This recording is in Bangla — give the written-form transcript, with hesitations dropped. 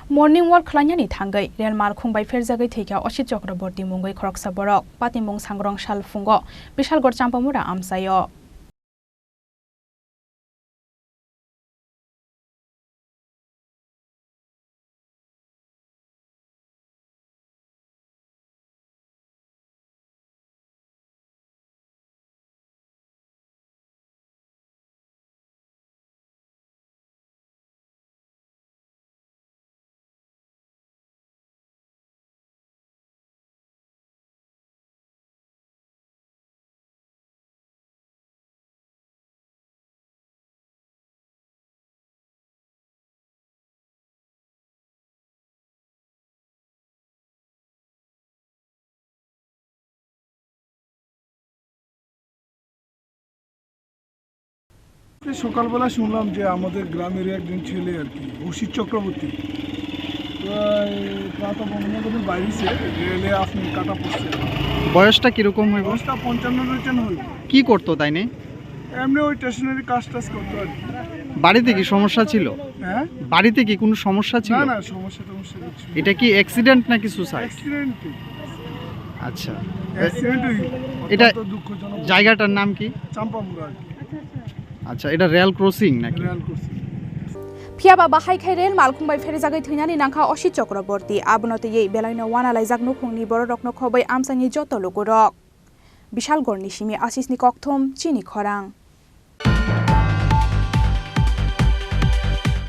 Morning walk Khlainani Thangwi Real Malkhung by Pherejagwi Thowikha Ashit Chakraborty Mongoi Khorang borok Pati Mong sangrong shal fungo Bishal gor champamura amsayo সকালবেলা শুনলাম যে আমাদের গ্রামের একজন ছেলে আর কি অসিত চক্রবর্তী প্রাতঃ বাইরেছে রেলে আপনি কাটা পড়ছে। বয়সটা কিরকম হইব? বয়সটা 55 রয়েছেন হইব। কি করতো তাই নে? এমনি ওই স্টেশনারি কাজ করতো আর কি। বাড়িতে কি সমস্যা ছিল? হ্যাঁ, বাড়িতে কি কোনো সমস্যা ছিল? না না, সমস্যা কিছু। এটা কি অ্যাক্সিডেন্ট নাকি সুসাইড? অ্যাক্সিডেন্ট। আচ্ছা, অ্যাক্সিডেন্টই। এটা দুঃখজনক। জায়গাটার নাম কি? চাম্পামুড়া আর কি। আচ্ছা, এটা রেল ক্রসিং নাকি? Rail crossing. Phiaba bahai khai rel Malkhung by Pherejagwi Khlainani nangkha Ashit Chakraborty abonote yei belaino wana laijak nukhungni borok rokno khobai amsani joto logorok Bishal gorni simi Ashit ni kokthom Chini Khorang